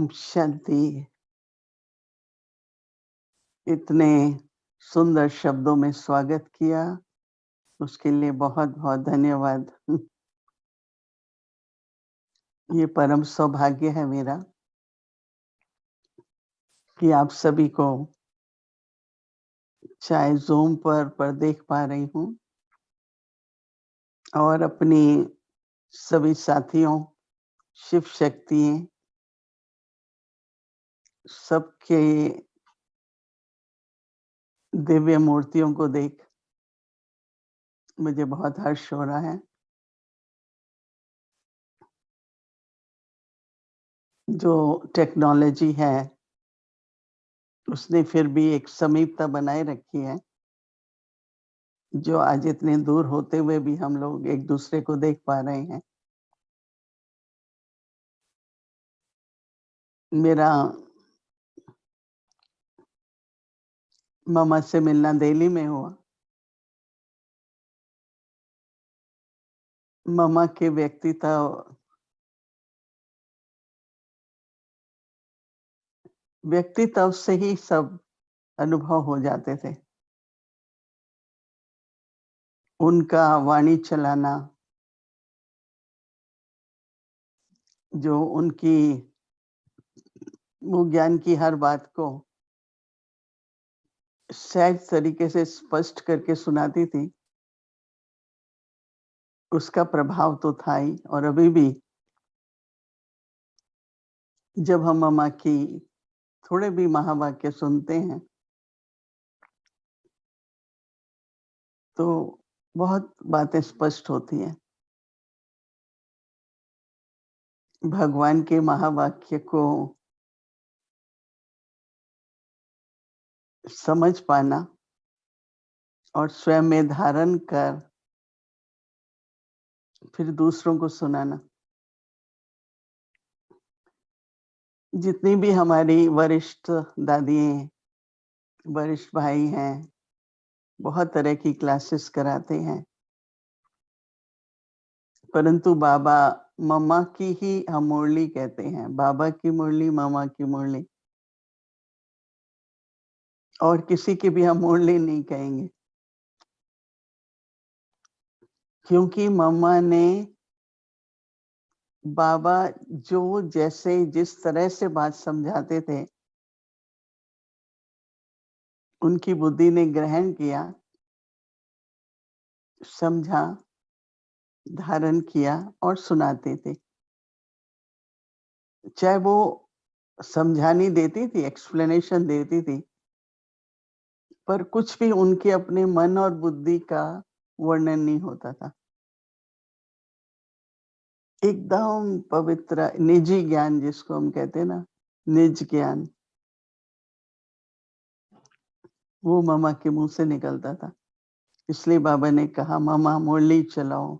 शांति। इतने सुंदर शब्दों में स्वागत किया, उसके लिए बहुत-बहुत धन्यवाद। ये परम सौभाग्य है मेरा कि आप सभी को चाहे ज़ूम पर देख पा रही हूँ और अपनी सभी साथियों, शिव शक्ति सबके दिव्य मूर्तियों को देख मुझे बहुत हर्ष हो रहा है। जो टेक्नोलॉजी है, उसने फिर भी एक समीपता बनाए रखी है, जो आज इतने दूर होते हुए भी हम लोग एक-दूसरे को देख पा रहे हैं। मेरा मम्मा से मिलना दिल्ली में हुआ। मम्मा के व्यक्तित्व से ही सब अनुभव हो जाते थे। उनका वाणी चलाना, जो उनकी वो ज्ञान की हर बात को सहज तरीके से स्पष्ट करके सुनाती थी, उसका प्रभाव तो था ही और अभी भी जब हम मम्मा की थोड़े भी महावाक्य सुनते हैं, तो बहुत बातें स्पष्ट होती हैं। भगवान के महावाक्य को समझ पाना और स्वयं में धारण कर फिर दूसरों को सुनाना। जितनी भी हमारी वरिष्ठ दादी हैं, वरिष्ठ भाई हैं, बहुत तरह की क्लासेस कराते हैं। परंतु बाबा मम्मा की ही हम मुरली कहते हैं। बाबा की मुरली, मम्मा की मुरली और किसी की भी हम मुरली नहीं कहेंगे। क्योंकि मम्मा ने बाबा जो जैसे जिस तरह से बात समझाते थे, उनकी बुद्धि ने ग्रहण किया, समझा, धारण किया और सुनाते थे। चाहे वो समझानी देती थी, एक्सप्लेनेशन देती थी, पर कुछ भी उनके अपने मन और बुद्धि का वर्णन नहीं होता था। एकदम पवित्र निजी ज्ञान जिसको हम कहते हैं ना, निज ज्ञान, वो मम्मा के मुँह से निकलता था। इसलिए बाबा ने कहा, "मम्मा मुरली चलाओ।"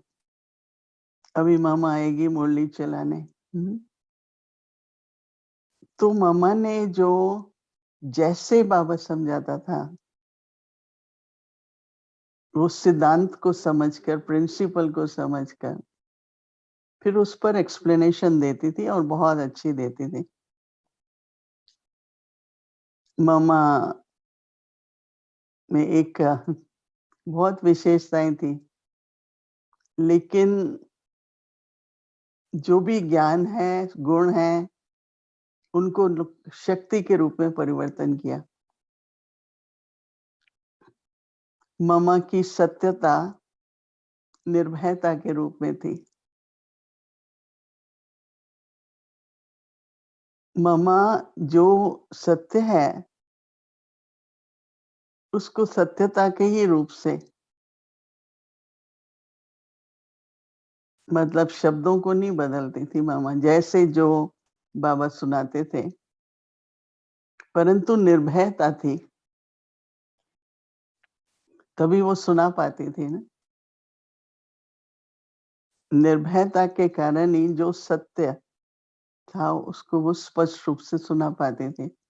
अभी मम्मा आएगी मुरली चलाने। तो मम्मा ने जो जैसे बाबा समझाता था, वो सिद्धांत को समझकर, प्रिंसिपल को समझकर, फिर उस पर एक्सप्लेनेशन देती थी और बहुत अच्छी देती थी। मम्मा में एक बहुत विशेषताएँ थी, लेकिन जो भी ज्ञान है, गुण है, उनको शक्ति के रूप में परिवर्तन किया। मम्मा की सत्यता निर्भयता के रूप में थी। मम्मा जो सत्य है, उसको सत्यता के ही रूप से मतलब शब्दों को नहीं बदलती थी मम्मा, जैसे जो बाबा सुनाते थे, परंतु निर्भयता थी, तभी वो सुना पाती थी ना। निर्भयता के कारण ही जो सत्य था, उसको वो स्पष्ट रूप से सुना पाते थे।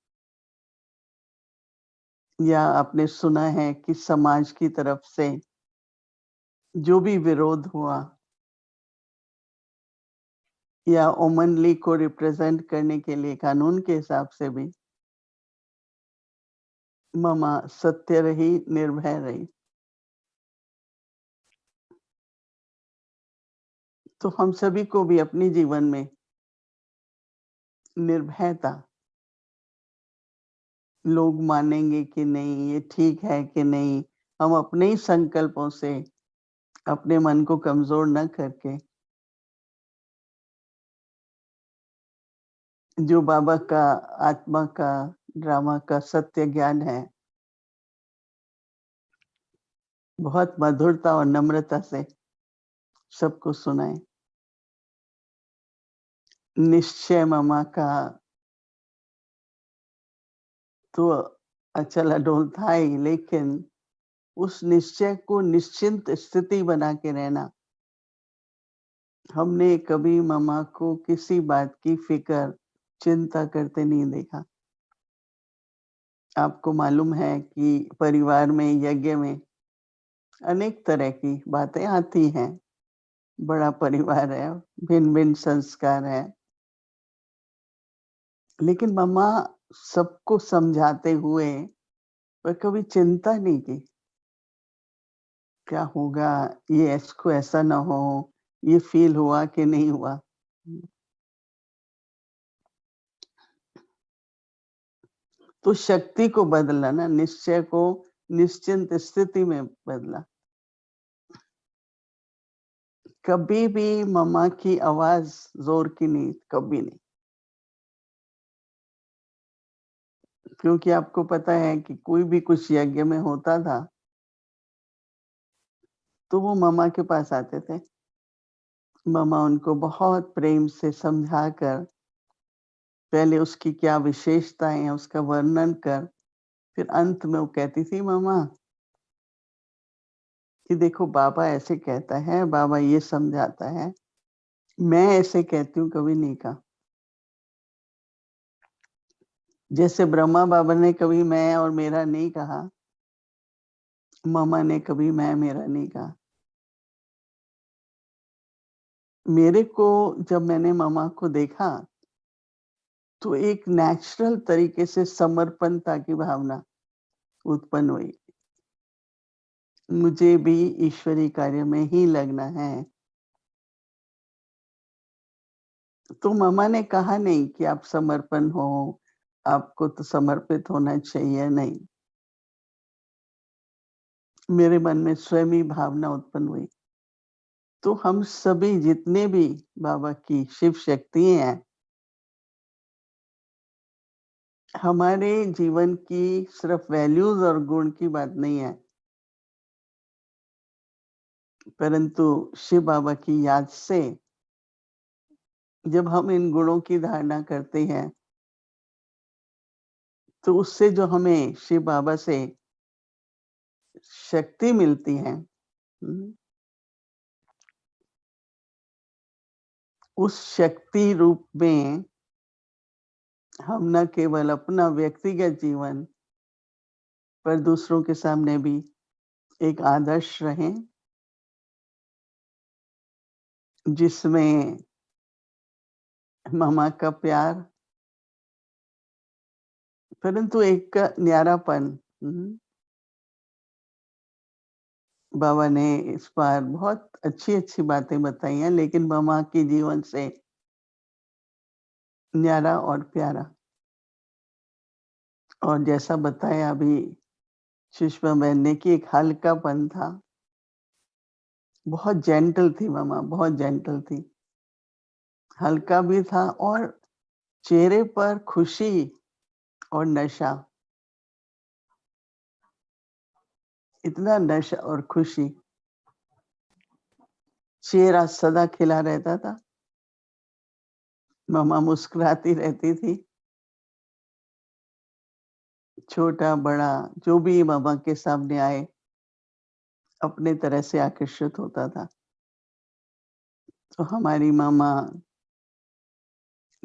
या आपने सुना है कि समाज की तरफ से जो भी विरोध हुआ, या ओमनली को रिप्रेजेंट करने के लिए कानून के हिसाब से भी ममा सत्य रही, निर्भय रही। तो हम सभी को भी अपने जीवन में निर्भयता, लोग मानेंगे कि नहीं, ये ठीक है कि नहीं, हम अपने ही संकल्पों से अपने मन को कमज़ोर न करके, जो बाबा का आत्मा का ड्रामा का सत्य ज्ञान है, बहुत मधुरता और नम्रता से सबको सुनाएँ। निश्चय ममा का तो अचल अडोल था ही, लेकिन उस निश्चय को निश्चिंत स्थिति बना के रहना। हमने कभी ममा को किसी बात की फ़िक्र, चिंता करते नहीं देखा। आपको मालूम है कि परिवार में, यज्ञ में अनेक तरह की बातें आती हैं। बड़ा परिवार है, भिन्न-भिन्न संस्कार हैं। लेकिन मम्मा सबको समझाते हुए पर कभी चिंता नहीं की, क्या होगा? ये इसको ऐसा ना हो, ये फ़ील हुआ कि नहीं हुआ? तो शक्ति को बदला ना, निश्चय को निश्चिंत स्थिति में बदला। कभी भी मम्मा की आवाज़ ज़ोर की नहीं, कभी नहीं। क्योंकि आपको पता है कि कोई भी कुछ यज्ञ में होता था, तो वो मम्मा के पास आते थे। मम्मा उनको बहुत प्रेम से समझाकर, पहले उसकी क्या विशेषताएँ हैं, उसका वर्णन कर, फिर अंत में वो कहती थी, "मम्मा कि देखो बाबा ऐसे कहता है, बाबा ये समझाता है, मैं ऐसे कहती हूँ, कभी नहीं कहा।" जैसे ब्रह्मा बाबा ने कभी मैं और मेरा नहीं कहा, मम्मा ने कभी मैं मेरा नहीं कहा। मेरे को जब मैंने मम्मा को देखा, तो एक नेचुरल तरीके से समर्पणता की भावना उत्पन्न हुई। मुझे भी ईश्वरीय कार्य में ही लगना है। तो मम्मा ने कहा नहीं कि आप समर्पण हो, आपको तो समर्पित होना चाहिए, नहीं। मेरे मन में स्वयं ही भावना उत्पन्न हुई। तो हम सभी जितने भी बाबा की शिव शक्तियाँ हैं, हमारे जीवन की सिर्फ वैल्यूज़ और गुण की बात नहीं है, परंतु शिव बाबा की याद से जब हम इन गुणों की धारणा करते हैं, तो उससे जो हमें शिव बाबा से शक्ति मिलती है, उस शक्ति रूप में हम न केवल अपना व्यक्तिगत जीवन, पर दूसरों के सामने भी एक आदर्श रहें, जिसमें मम्मा का प्यार, परंतु एक न्यारापन। बाबा ने इस बार बहुत अच्छी-अच्छी बातें बताई हैं, लेकिन मम्मा के जीवन से न्यारा और प्यारा। और जैसा बताया अभी सुषमा बहन ने कि एक हल्कापन था, बहुत जेंटल थी मम्मा, बहुत जेंटल थी। हल्का भी था और चेहरे पर खुशी और नशा, इतना नशा और खुशी, चेहरा सदा खिला रहता था। मम्मा मुस्कुराती रहती थी, छोटा-बड़ा जो भी मम्मा के सामने आए, अपने तरह से आकर्षित होता था। तो हमारी मम्मा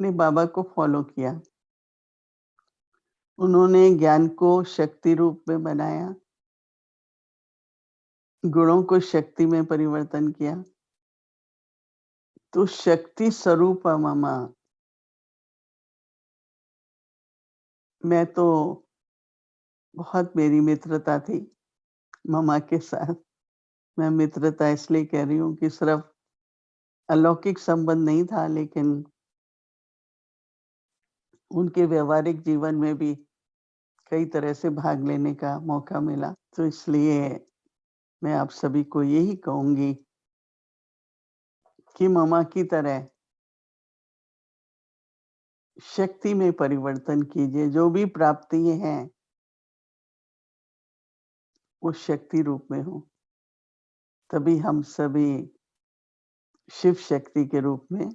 ने बाबा को फ़ॉलो किया। उन्होंने ज्ञान को शक्ति रूप में बनाया, गुणों को शक्ति में परिवर्तन किया। तो शक्ति स्वरूप मम। मैं तो बहुत मेरी मित्रता थी मम्मा के साथ। मैं मित्रता इसलिए कह रही हूँ कि सिर्फ अलौकिक संबंध नहीं था, लेकिन उनके व्यावहारिक जीवन में भी कई तरह से भाग लेने का मौका मिला। तो इसलिए मैं आप सभी को यही कहूँगी कि मम्मा की तरह शक्ति में परिवर्तन कीजिए। जो भी प्राप्तियाँ हैं, वो शक्ति रूप में हो। तभी हम सभी शिव शक्ति के रूप में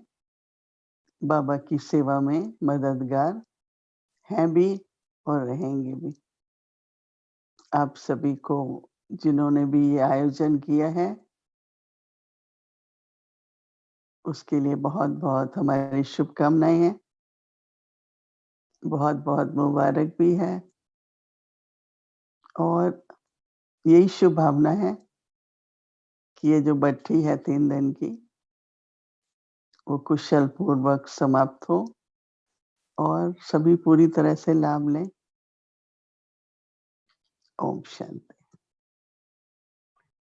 बाबा की सेवा में मददगार हैं भी और रहेंगे भी। आप सभी को, जिन्होंने भी ये आयोजन किया है, उसके लिए बहुत-बहुत हमारी शुभकामनाएँ हैं। बहुत-बहुत मुबारक भी है और यही शुभ भावना है कि ये जो बट्टी है 3 दिन की, वो कुशल पूर्वक समाप्त हो और सभी पूरी तरह से लाभ लें। ओम शांति।